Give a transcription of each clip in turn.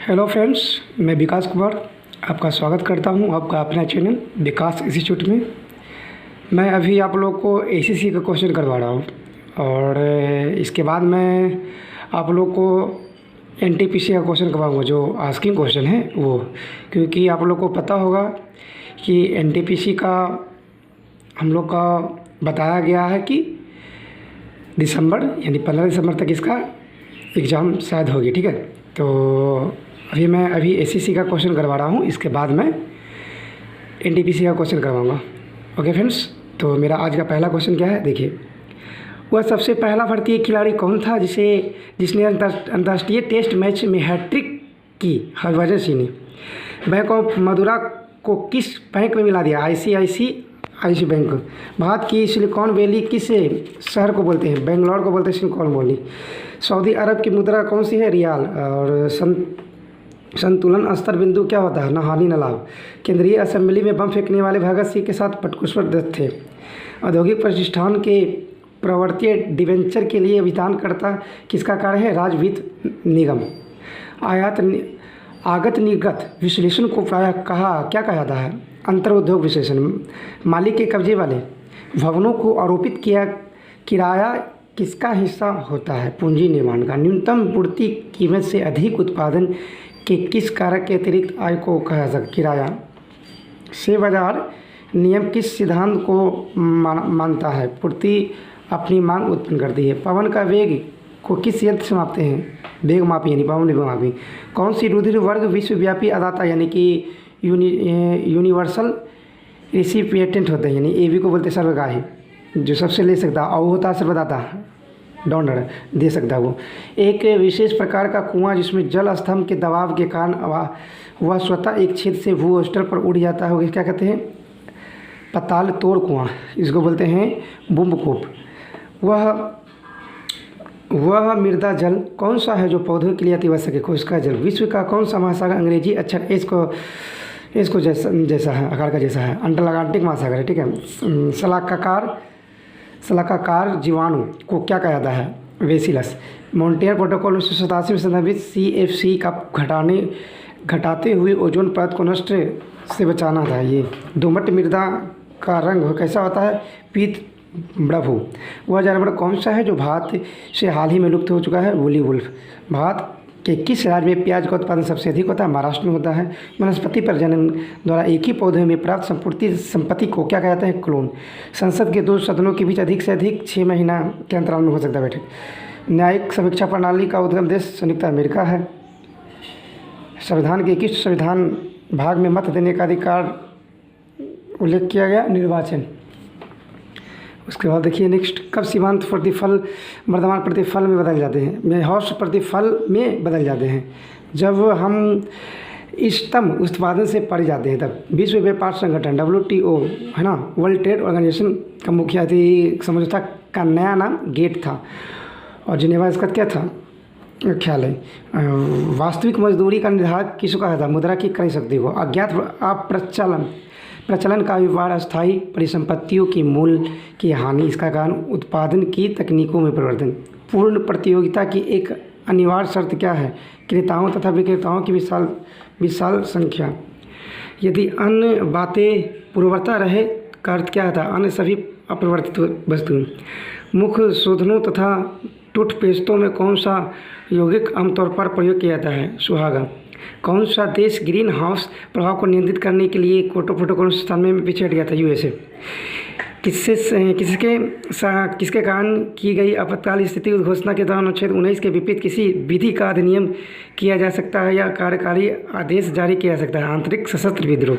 Hello friends, मैं विकास कुमार आपका स्वागत करता हूं आपका अपना चैनल विकास इंस्टीट्यूट में। मैं अभी आप लोग को एसीसी का क्वेश्चन करवा रहा हूं और इसके बाद मैं आप लोग को एनटीपीसी का क्वेश्चन करवाऊंगा जो आस्किंग क्वेश्चन है वो, क्योंकि आप लोग को पता होगा कि एनटीपीसी का हम लोग का बताया गया है कि दिसंबर यानी 15 दिसंबर तक इसका एग्ज़ाम शायद होगी। ठीक है, तो अभी एसीसी का क्वेश्चन करवा रहा हूँ, इसके बाद मैं एनटीपीसी का क्वेश्चन करवाऊँगा। ओके फ्रेंड्स, तो मेरा आज का पहला क्वेश्चन क्या है, देखिए। वह सबसे पहला भारतीय खिलाड़ी कौन था जिसने अंतर्राष्ट्रीय टेस्ट मैच में हैट्रिक की? हरभजन सिंह ने। बैंक ऑफ मदुरा को किस बैंक में मिला दिया? ICIC bank. भारत की सिलिकॉन वैली किस शहर को बोलते हैं? बेंगलोर को बोलते हैं सिलिकॉन वैली। सऊदी अरब की मुद्रा कौन सी है? रियाल। और संतुलन स्तर बिंदु क्या होता है? न हानि न लाभ। केंद्रीय असेंबली में बम फेंकने वाले भगत सिंह के साथ पुष्पर दत्त थे। औद्योगिक प्रतिष्ठान के प्रवर्तीय डिवेंचर के लिए विधानकर्ता किसका कार्य है? राज्य वित्त निगम। आगत निर्गत विश्लेषण को प्रायः क्या कहा जाता है? अंतर उद्योग विश्लेषण। मालिक के कब्जे वाले भवनों को आरोपित किराया किसका हिस्सा होता है? पूंजी निर्माण का। न्यूनतम पूर्ति कीमत से अधिक उत्पादन के किस कारक के अतिरिक्त आय को कहा जा सकता? किराया। शेयर बाजार नियम किस सिद्धांत को मानता है? पूर्ति अपनी मांग उत्पन्न करती है। पवन का वेग को किस यंत्र से मापते हैं? वेग मापी यानी पवन वेग मापी। कौन सी रुधिर वर्ग विश्वव्यापी अदाता यानी कि यूनिवर्सल रिसिपिएंटेंट होते हैं, यानी एवी को बोलते हैं सर्वग्राही, जो सबसे ले सकता है। और होता है सर्वदाता, डोनर दे सकता है वो। एक विशेष प्रकार का कुआं जिसमें जल स्तंभ के दबाव के कारण वह स्वतः एक छेद से भूस्तर पर उड़ जाता है, क्या कहते हैं? पताल तोड़ कुआं, इसको बोलते हैं बुम्बकूप। वह मृदा जल कौन सा है जो पौधों के लिए अति आवश्यक है? खुश्का जल। विश्व का कौन सा महासागर अंग्रेजी अक्षर एस को जैसा है, आकार का जैसा है? अटलांटिक महासागर है। ठीक है। शलाकाकार जीवाणु को क्या कहा जाता है? बेसिलस। मॉन्ट्रियल प्रोटोकॉल 1987 में संदर्भित CFC का घटाते हुए ओजोन परत को नष्ट से बचाना था। ये दोमट मृदा का रंग कैसा होता है? पीत ब्रभु। वह जानवर कौन सा है जो भारत से हाल ही में लुप्त हो चुका है? Woolly wolf. भारत के किस राज्य में प्याज का उत्पादन सबसे अधिक होता है? महाराष्ट्र में होता है। वनस्पति प्रजनन द्वारा एक ही पौधे में प्राप्त संपत्ति को क्या कहा जाता है? क्लोन। संसद के दो सदनों के बीच अधिक से अधिक 6 महीना के अंतराल में हो सकता है बैठक। न्यायिक समीक्षा प्रणाली का उद्गम देश संयुक्त अमेरिका है। संविधान के किस संविधान भाग में मत देने का अधिकार उल्लेख किया गया? निर्वाचन। उसके बाद देखिए नेक्स्ट, कब सीमांत प्रतिफल वर्तमान प्रतिफल में बदल जाते हैं? हौश प्रतिफल में बदल जाते हैं जब हम इष्टतम उत्पादन से परे जाते हैं तब। विश्व व्यापार संगठन WTO है ना, वर्ल्ड ट्रेड ऑर्गेनाइजेशन का मुख्य समझौता का नया नाम गेट था और जिनेवा इसका क्या था? ख्याल है। वास्तविक मजदूरी का निर्धारण किसको कहा था? मुद्रा की क्रय शक्ति को। अज्ञात प्रचलन का व्यवहार अस्थायी परिसंपत्तियों की मूल्य की हानि, इसका कारण उत्पादन की तकनीकों में परिवर्तन। पूर्ण प्रतियोगिता की एक अनिवार्य शर्त क्या है? क्रेताओं तथा विक्रेताओं की विशाल संख्या। यदि अन्य बातें पूर्वता रहे का अर्थ क्या था? अन्य सभी अपरिवर्तित वस्तु। मुख्य शोधनों तथा टूथपेस्टों में कौन सा यौगिक आमतौर पर प्रयोग किया जाता है? सुहागा। कौन सा देश ग्रीन हाउस प्रभाव को नियंत्रित करने के लिए क्योटो प्रोटोकॉल स्थान में पीछे हट गया था? USA। किसके कारण की गई आपातकाल स्थिति घोषणा के दौरान अनुच्छेद 19 के विपरीत किसी विधि का अधिनियम किया जा सकता है या कार्यकारी आदेश जारी किया जा सकता है? आंतरिक सशस्त्र विद्रोह।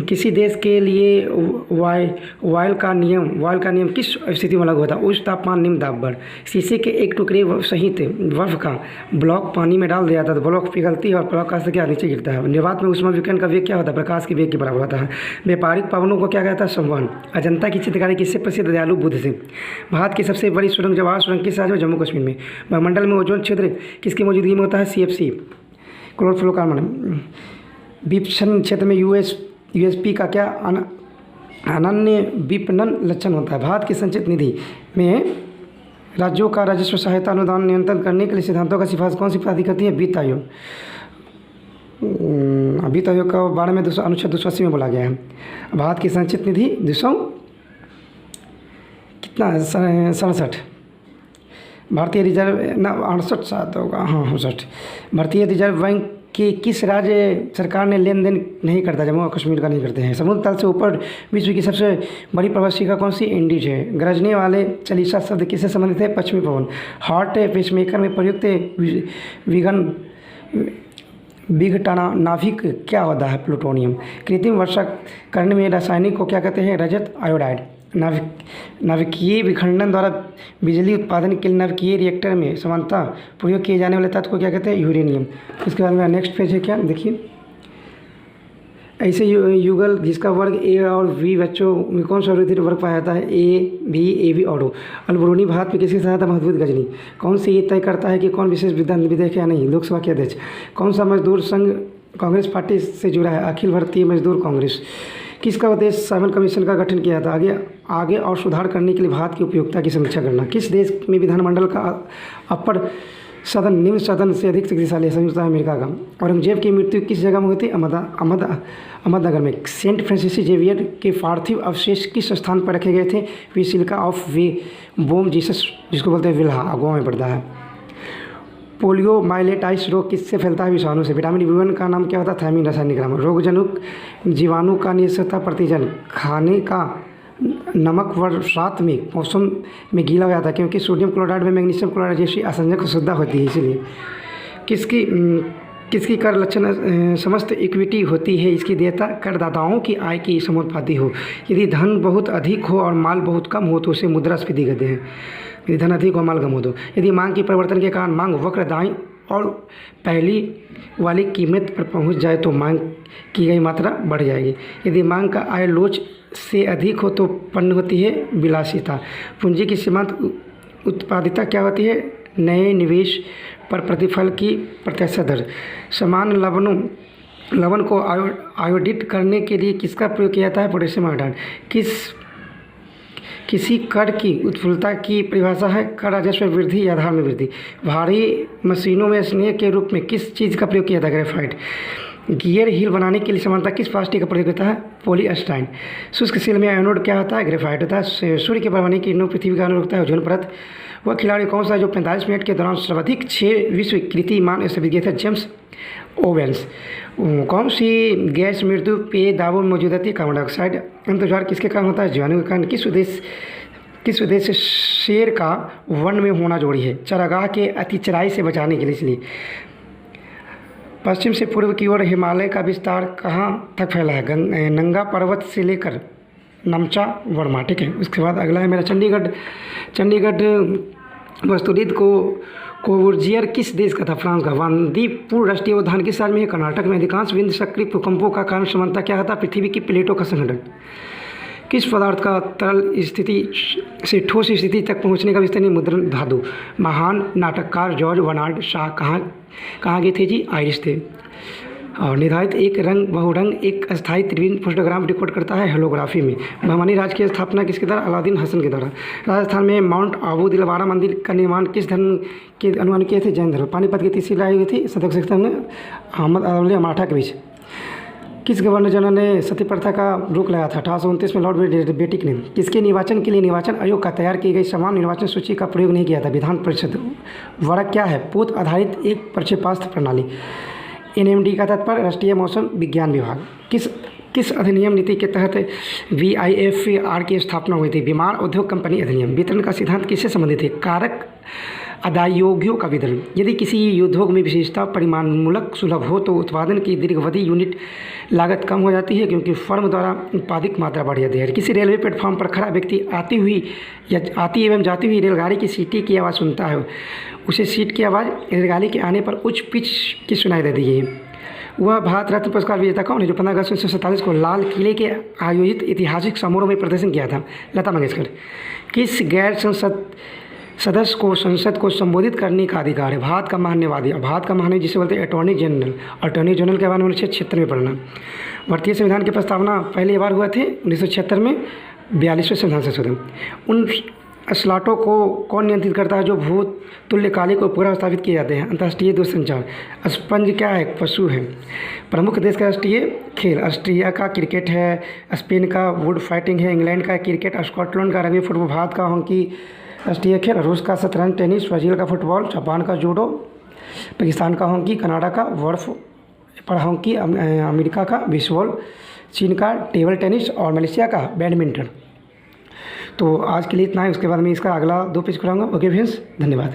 किसी देश के लिए वायल का नियम किस स्थिति में लागू होता है? उच्च तापमान निम्न दाब पर। शीशे के एक टुकड़े सहित बर्फ का ब्लॉक पानी में डाल दिया जाता है तो ब्लॉक पिघलती है और ब्लॉक का क्या नीचे गिरता है। निर्वात में ऊष्मा विकिरण का वेग क्या होता है? प्रकाश के वेग के बराबर होता है। व्यापारिक पावनों को क्या कहता है? संवहन। अजंता की चित्रकारी किससे प्रसिद्ध? दयालु बुद्ध से। भारत की सबसे बड़ी सुरंग जवाहर सुरंग किस राज्य में? जम्मू कश्मीर में। वायुमंडल में ओजोन क्षेत्र किसकी मौजूदगी में होता है? CFC chlorofluorocarbon. विपक्षण क्षेत्र में USP का क्या अनन्य विपणन लक्षण होता है? भारत की संचित निधि में राज्यों का राजस्व सहायता अनुदान नियंत्रण करने के लिए सिद्धांतों का सिफारिश कौन सी प्राधिकरण करती है? वित्त आयोग। वित्त आयोग का बारे में अनुच्छेद 280 में बोला गया है। भारत की संचित निधि 200 कितना 67। भारतीय रिजर्व ना 68 शायद होगा, हाँ 68। भारतीय रिजर्व बैंक कि किस राज्य सरकार ने लेन देन नहीं करता? जम्मू और कश्मीर का नहीं करते हैं। समुद्र तल से ऊपर विश्व की सबसे बड़ी प्रवासिका कौन सी? इंडीज है। गरजने वाले चालीसा शब्द किससे संबंधित है? पश्चिमी पवन। हार्ट पेसमेकर में प्रयुक्त विघन विघटना नाभिक क्या होता है? प्लूटोनियम। कृत्रिम वर्षा करने में रासायनिक को क्या कहते हैं? रजत आयोडाइड। नाभिकीय विखंडन द्वारा बिजली उत्पादन के लिए नाभिकीय रिएक्टर में समानता प्रयोग किए जाने वाले तत्व को क्या कहते हैं? यूरेनियम। इसके बाद में नेक्स्ट पेज है क्या, देखिए। ऐसे युगल जिसका वर्ग ए और बी बच्चों में कौन सा विधि वर्ग पाया जाता है? ए बी और ओ। अलबरूनी भारत में किसकी सहायता? महमूद गजनी। कौन से ये तय करता है कि कौन विशेष विधेयक या नहीं? लोकसभा के अध्यक्ष। कौन सा मजदूर संघ कांग्रेस पार्टी से जुड़ा है? अखिल भारतीय मजदूर कांग्रेस। किसका उद्देश्य साइमन कमीशन का गठन किया था? आगे और सुधार करने के लिए भारत की उपयोगिता की समीक्षा करना। किस देश में विधानमंडल का अपर सदन निम्न सदन से अधिक शक्तिशाली है? संयुक्त अमेरिका का। औरंगजेब की मृत्यु किस जगह में हुई थी? अहमदनगर में। सेंट फ्रांसिस जेवियर के पार्थिव अवशेष किस स्थान पर रखे गए थे? बेसिलिका ऑफ बोम जीसस, जिसको बोलते हैं विल्हा, गोवा में पड़ता है। पोलियो माइलेटाइटिस रोग किससे फैलता है? विषाणु से। विटामिन B1 का नाम क्या होता है? थायमिन। रासायनिक नाम। रोगजनक जीवाणु का निष्क्रियता प्रतिजन। खाने का नमक बरसात में मौसम में गीला हो जाता है क्योंकि सोडियम क्लोराइड में मैग्नीशियम क्लोराइड जैसी असंजक शुद्धता होती है, इसलिए। किसकी कर लक्षण समस्त इक्विटी होती है? इसकी देयता करदाताओं की आय की समानुपाती हो। यदि धन बहुत अधिक हो और माल बहुत कम हो तो उसे मुद्रास्फीति कहते हैं। यदि धन अधिक और माल कम हो तो। यदि मांग की परिवर्तन के कारण मांग वक्र दाईं और पहली वाली कीमत पर पहुंच जाए तो मांग की गई मात्रा बढ़ जाएगी। यदि मांग का आय लोच से अधिक हो तो उत्पन्न होती है विलासिता। पूंजी की सीमांत उत्पादिता क्या होती है? नए निवेश पर प्रतिफल की प्रत्याशा दर। समान लवण को आयोडित करने के लिए किसका प्रयोग किया जाता है? Potassium iodide. किसी कर की उत्फुल्लता की परिभाषा है? कर राजस्व में वृद्धि या आधार में वृद्धि। भारी मशीनों में स्नेह के रूप में किस चीज़ का प्रयोग किया जाता है? ग्रेफाइट। गियर हील बनाने के लिए समानता किस प्लास्टिक का प्रयोग होता है? पॉलीस्टाइन। शुष्क सेल में एनोड क्या होता है? ग्रेफाइट होता है। सूर्य के परमाणु किरणों पृथ्वी का अनुरूप होता है ओजोन परत। वह खिलाड़ी कौन सा है जो 45 मिनट के दौरान सर्वाधिक 6 विश्व कीर्तिमान स्थापित किए थे? James Owens. कौन सी गैस मृत्यु पेय दावों में मौजूद रहती है? Carbon dioxide. अंतर्ज्वार किसके कारण होता है? जीवाणु के कारण। किस उद्देश्य से शेर का वन में होना जरूरी है? चरागाह के अतिचराई से बचाने के लिए, इसलिए। पश्चिम से पूर्व की ओर हिमालय का विस्तार कहाँ तक फैला है? नंगा पर्वत से लेकर नमचा वर्मा। ठीक है। उसके बाद अगला है मेरा चंडीगढ़ वस्तुनिध कोवुर्जियर किस देश का था? फ्रांस का। बांदीपुर राष्ट्रीय उद्यान किस राज्य में है? कर्नाटक में। अधिकांश विंध्य सक्रिय भूकंपों का कारण समानता क्या होता है? पृथ्वी की प्लेटों का संघटन। किस पदार्थ का तरल स्थिति से ठोस स्थिति तक पहुंचने का विस्तृत मुद्रण? धातु। महान नाटककार जॉर्ज बर्नार्ड शॉ कहाँ गए थे जी? आयरिश थे। और निर्धारित एक रंग बहुरंग एक अस्थायी त्रिविम फोटोग्राम रिकॉर्ड करता है होलोग्राफी में। बहमानी राज्य की स्थापना किसके द्वारा? अलाउद्दीन हसन के द्वारा। राजस्थान में माउंट आबू दिलवाड़ा मंदिर का निर्माण किस धर्म के अनुमान किए थे? जैन धर्म। पानीपत की तीसरी लड़ाई हुई थी सतर्क सिस्टम ने अहमद अली मराठा के बीच। किस गवर्नर जनरल ने सती प्रथा का रोक लगाया था? 1829 में लॉर्ड बेटिक ने। किसके निर्वाचन के लिए निर्वाचन आयोग का तैयार की गई समान निर्वाचन सूची का प्रयोग नहीं किया था? विधान परिषद। वर्ग क्या है? पोत आधारित एक प्रक्षेपास्त्र प्रणाली। NMD का तात्पर्य राष्ट्रीय मौसम विज्ञान विभाग। किस अधिनियम नीति के तहत VIFR की स्थापना हुई थी? बीमार उद्योग कंपनी अधिनियम। वितरण का सिद्धांत किससे संबंधित है? कारक आदायोगियों का वितरण। यदि किसी उद्योग में विशेषता परिमाणमूलक सुलभ हो तो उत्पादन की दीर्घावधि यूनिट लागत कम हो जाती है क्योंकि फर्म द्वारा उत्पादित मात्रा बढ़ जाती है। किसी रेलवे प्लेटफॉर्म पर खड़ा व्यक्ति आती एवं जाती हुई रेलगाड़ी की सीटी की आवाज़ सुनता है, उसे सीट की आवाज़ रेलगाड़ी के आने पर उच्च पिच की सुनाई देती है। वह भारत रत्न पुरस्कार विजेता कौन है जो 15 अगस्त 1947 को लाल किले के आयोजित ऐतिहासिक समारोह में प्रदर्शन किया था? लता मंगेशकर। किस गैर संसद सदस्य को संसद को संबोधित करने का अधिकार है? भारत का महान्यायवादी। भारत का महान्यायवादी जिसे बोलते हैं अटॉर्नी जनरल के बारे में 1976 में पढ़ना। भारतीय संविधान की प्रस्तावना पहली बार हुआ थे 1976 में 42वें संविधान संशोधन। स्लॉटों को कौन नियंत्रित करता है जो भूत तुल्यकालिक को पूरा स्थापित किए जाते हैं? अंतर्राष्ट्रीय दूरसंचार। स्पंज क्या है? पशु है। प्रमुख देश का राष्ट्रीय खेल। ऑस्ट्रिया का क्रिकेट है, स्पेन का वुड फाइटिंग है, इंग्लैंड का क्रिकेट, स्कॉटलैंड का रग्बी, फुटबॉल, भारत का हॉकी राष्ट्रीय खेल, रूस का शतरंज, टेनिस, ब्राज़ील का फुटबॉल, जापान का जूडो, पाकिस्तान का हॉकी, कनाडा का बर्फ पर हॉकी, अमेरिका का बेसबॉल, चीन का टेबल टेनिस और मलेशिया का बैडमिंटन। तो आज के लिए इतना है, उसके बाद मैं इसका अगला 2 पेज कराऊंगा। ओके फ्रेंड्स, धन्यवाद।